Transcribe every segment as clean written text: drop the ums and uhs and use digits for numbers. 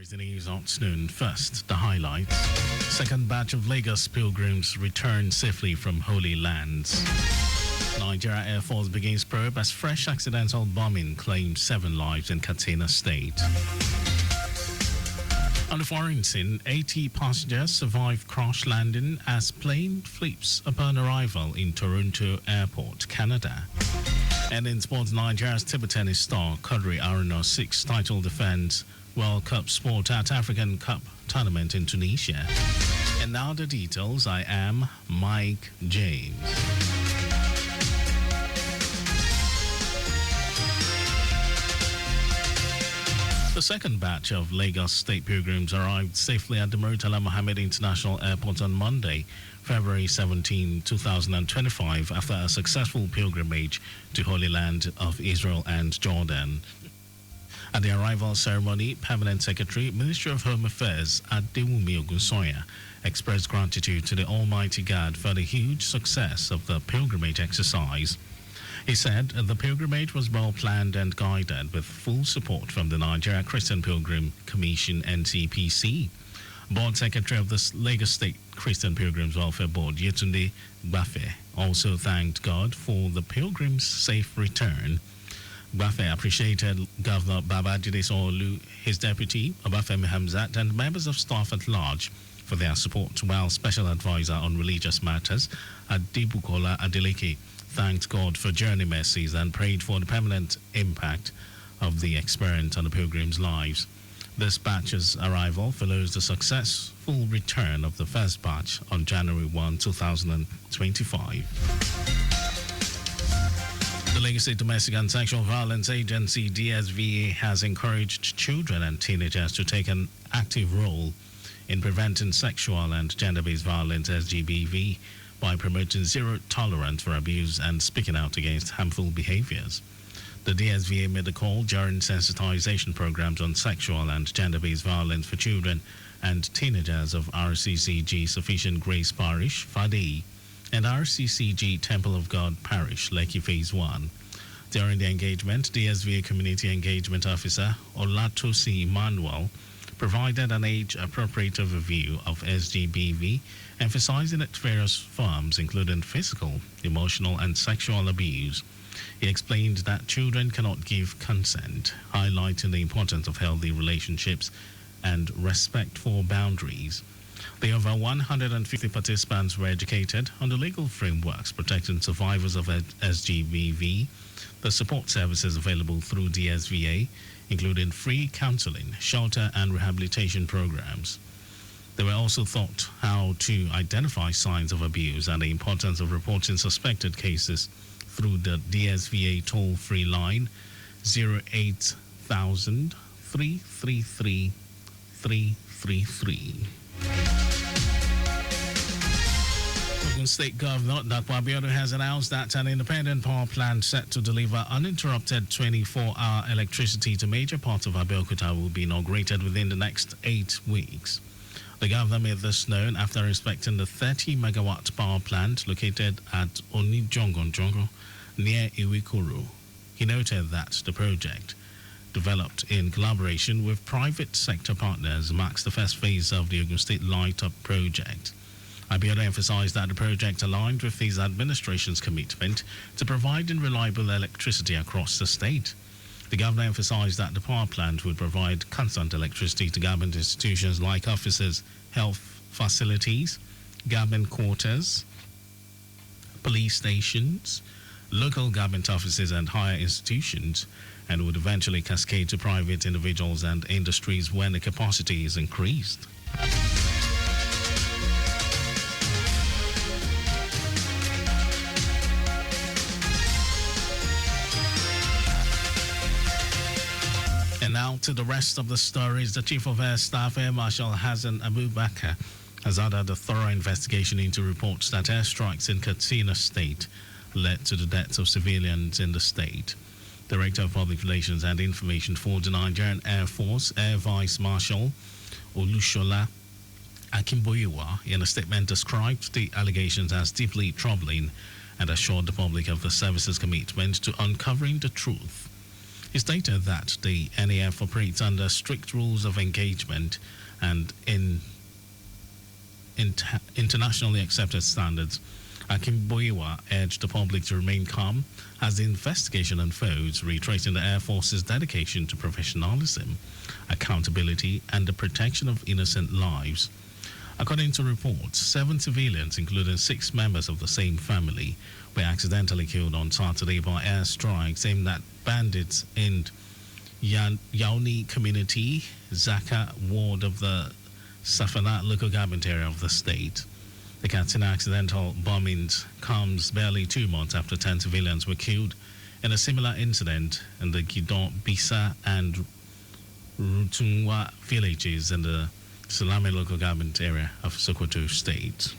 There's the news afternoon. First, the highlights. Second batch of Lagos pilgrims return safely from Holy Lands. Nigeria Air Force begins probe as fresh accidental bombing claims 7 lives in Katsina State. On the foreign scene, 80 passengers survive crash landing as plane flips upon arrival in Toronto Airport, Canada. And in sports, Nigeria's table tennis star Quadri Aruna seeks title defense World Cup sport at African Cup tournament in Tunisia. And now the details. I am Mike James. The second batch of Lagos State pilgrims arrived safely at the Murtala Mohammed International Airport on Monday, February 17, 2025, after a successful pilgrimage to Holy Land of Israel and Jordan. At the arrival ceremony, Permanent Secretary, Ministry of Home Affairs Adewumi Ogunsoya expressed gratitude to the Almighty God for the huge success of the pilgrimage exercise. He said the pilgrimage was well planned and guided with full support from the Nigeria Christian Pilgrim Commission NCPC. Board Secretary of the Lagos State Christian Pilgrims Welfare Board, Yetunde Gbafe, also thanked God for the pilgrims' safe return. Gbafe appreciated Governor Babajide Sanwo-Olu, his deputy, Obafemi Hamzat, and members of staff at large for their support, while Special Advisor on Religious Matters, Adebukola Adeleke, thanked God for journey mercies and prayed for the permanent impact of the experience on the pilgrims' lives. This batch's arrival follows the successful return of the first batch on January 1, 2025. The Lagos State Domestic and Sexual Violence Agency, DSVA, has encouraged children and teenagers to take an active role in preventing sexual and gender-based violence, SGBV, by promoting zero tolerance for abuse and speaking out against harmful behaviors. The DSVA made the call during sensitization programs on sexual and gender-based violence for children and teenagers of RCCG Sufficient Grace Parish, Fadei, and RCCG Temple of God Parish, Lekki Phase 1. During the engagement, DSVA Community Engagement Officer Olatosi Emmanuel provided an age-appropriate overview of SGBV, emphasizing its various forms, including physical, emotional, and sexual abuse. He explained that children cannot give consent, highlighting the importance of healthy relationships and respect for boundaries. The over 150 participants were educated on the legal frameworks protecting survivors of SGBV, the support services available through DSVA, including free counseling, shelter, and rehabilitation programs. They were also taught how to identify signs of abuse and the importance of reporting suspected cases through the DSVA toll-free line 08000 333 333. Ogun State Governor Dapo Abiodun has announced that an independent power plant set to deliver uninterrupted 24-hour electricity to major parts of Abeokuta will be inaugurated within the next 8 weeks. The governor made this known after inspecting the 30-megawatt power plant located at Onijongonjongo near Iwikuru. He noted that the project, developed in collaboration with private sector partners, marks the first phase of the Ogun State Light Up project. Abiodun emphasized that the project aligned with his administration's commitment to providing reliable electricity across the state. The governor emphasized that the power plant would provide constant electricity to government institutions like offices, health facilities, government quarters, police stations, local government offices, and higher institutions, and would eventually cascade to private individuals and industries when the capacity is increased. And now to the rest of the stories. The Chief of Air Staff, Air Marshal Hassan Abubakar, has ordered a thorough investigation into reports that airstrikes in Katsina State led to the deaths of civilians in the state. Director of Public Relations and Information for the Nigerian Air Force, Air Vice Marshal Olushola Akimboyewa, in a statement described the allegations as deeply troubling and assured the public of the service's commitment to uncovering the truth. He stated that the NAF operates under strict rules of engagement and internationally accepted standards. Akim Boiwa urged the public to remain calm as the investigation unfolds, reiterating the Air Force's dedication to professionalism, accountability, and the protection of innocent lives. According to reports, 7 civilians, including 6 members of the same family, were accidentally killed on Saturday by airstrikes aimed at bandits in Yauni community, Zaka ward of the Safanat local government area of the state. The Katsina accidental bombings comes barely 2 months after 10 civilians were killed in a similar incident in the Gidon, Bisa, and Rutunwa villages in the Salame local government area of Sokoto State.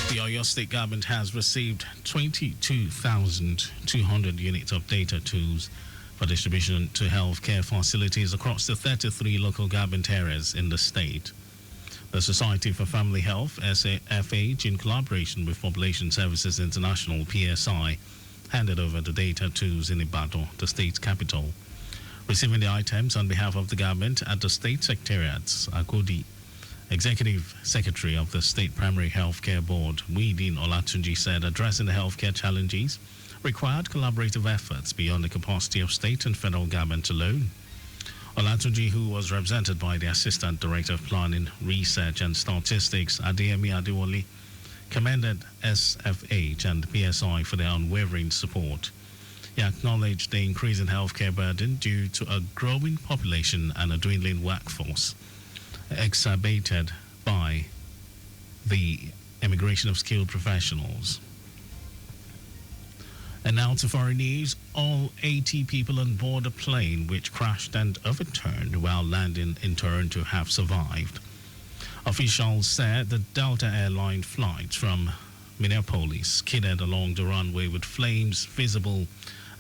The Oyo State government has received 22,200 units of data tools for distribution to healthcare facilities across the 33 local government areas in the state. The Society for Family Health, SAFH, in collaboration with Population Services International, PSI, handed over the data tools in Ibadan, the state capital. Receiving the items on behalf of the government at the state secretariats, Akodi, Executive Secretary of the State Primary Healthcare Board, Muideen Olatunji, said addressing the healthcare challenges required collaborative efforts beyond the capacity of state and federal government alone. Olatunji, who was represented by the Assistant Director of Planning, Research and Statistics, Adeyemi Adewale, commended SFH and PSI for their unwavering support. He acknowledged the increase in healthcare burden due to a growing population and a dwindling workforce, exacerbated by the emigration of skilled professionals. And now to foreign news. All 80 people on board a plane which crashed and overturned while landing in Toronto have survived. Officials said the Delta Airline flight from Minneapolis skidded along the runway with flames visible,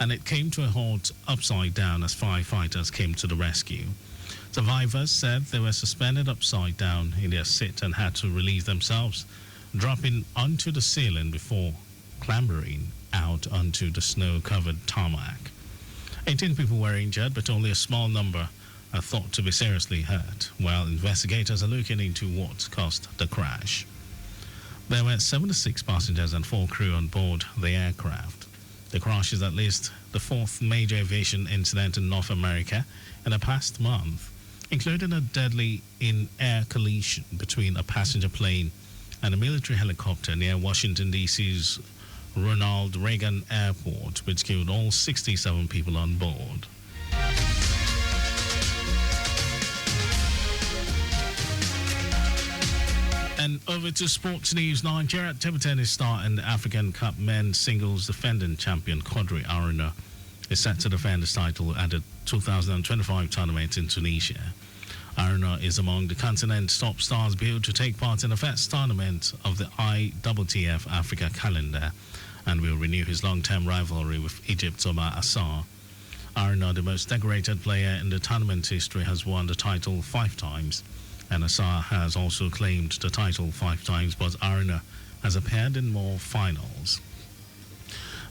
and it came to a halt upside down as firefighters came to the rescue. Survivors said they were suspended upside down in their seat and had to release themselves, dropping onto the ceiling before clambering out onto the snow-covered tarmac. 18 people were injured, but only a small number are thought to be seriously hurt, while investigators are looking into what caused the crash. There were 76 passengers and 4 crew on board the aircraft. The crash is at least the 4th major aviation incident in North America in the past month, including a deadly in-air collision between a passenger plane and a military helicopter near Washington, D.C.'s Ronald Reagan Airport, which killed all 67 people on board. And over to sports news. Nigeria table tennis star and African Cup men's singles defending champion Quadri Aruna is set to defend his title at the 2025 tournament in Tunisia. Aruna is among the continent's top stars billed to take part in the first tournament of the ITTF Africa calendar, and will renew his long-term rivalry with Egypt's Omar Assar. Aruna, the most decorated player in the tournament's history, has won the title 5 times, and Assar has also claimed the title 5 times, but Aruna has appeared in more finals.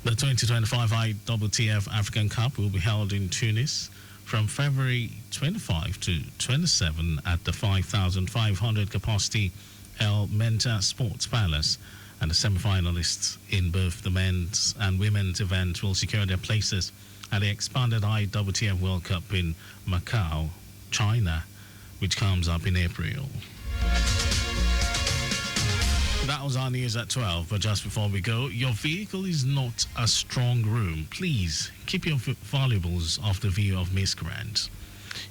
The 2025 ITTF African Cup will be held in Tunis from February 25 to 27 at the 5,500 capacity El Menta Sports Palace, and the semi-finalists in both the men's and women's events will secure their places at the expanded ITTF World Cup in Macau, China, which comes up in April. That was our news at 12, but just before we go, your vehicle is not a strong room. Please keep your valuables off the view of miscreants.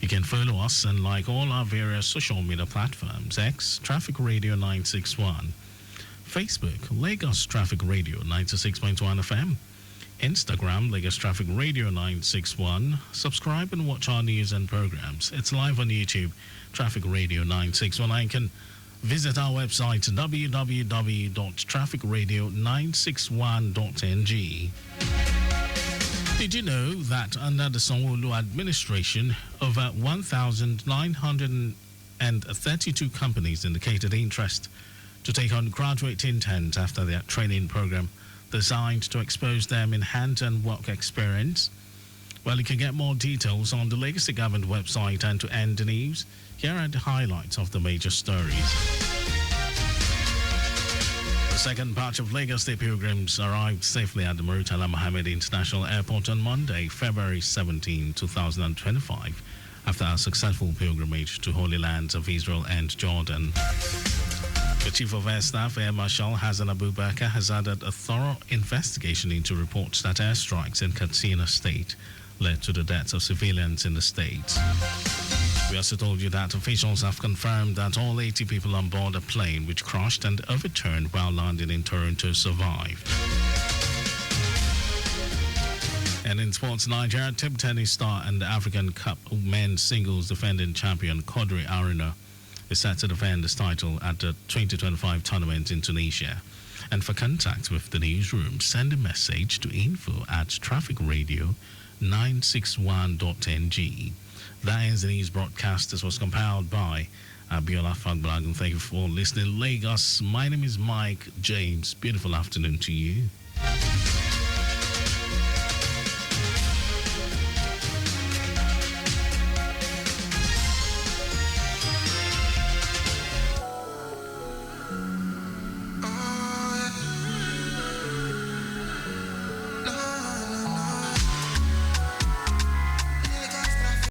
You can follow us and like all our various social media platforms: X, Traffic Radio 961, Facebook, Lagos Traffic Radio 96.1 FM, Instagram, Lagos Traffic Radio 961. Subscribe and watch our news and programs. It's live on YouTube, Traffic Radio 961. You can visit our website, www.trafficradio961.ng. Did you know that under the Sanwo-Olu administration, over 1,932 companies indicated interest to take on graduate interns after their training program designed to expose them in hand-on work experience. Well, you can get more details on the Lagos State Government website. And to end the news, here are the highlights of the major stories. The second batch of Lagos State pilgrims arrived safely at the Murtala Mohammed International Airport on Monday, February 17, 2025, after a successful pilgrimage to Holy Lands of Israel and Jordan. The Chief of Air Staff, Air Marshal Hassan Abubakar, has added a thorough investigation into reports that airstrikes in Katsina State led to the deaths of civilians in the state. We also told you that officials have confirmed that all 80 people on board a plane which crashed and overturned while landing in Toronto survived. And in sports, Nigeria table tennis star and African Cup men's singles defending champion Quadri Aruna is set to defend his title at the 2025 tournament in Tunisia. And for contact with the newsroom, send a message to info@trafficradio961.ng. That is the news broadcast. This was compiled by Abiola Fagblag. Thank you for listening. Lagos, my name is Mike James. Beautiful afternoon to you.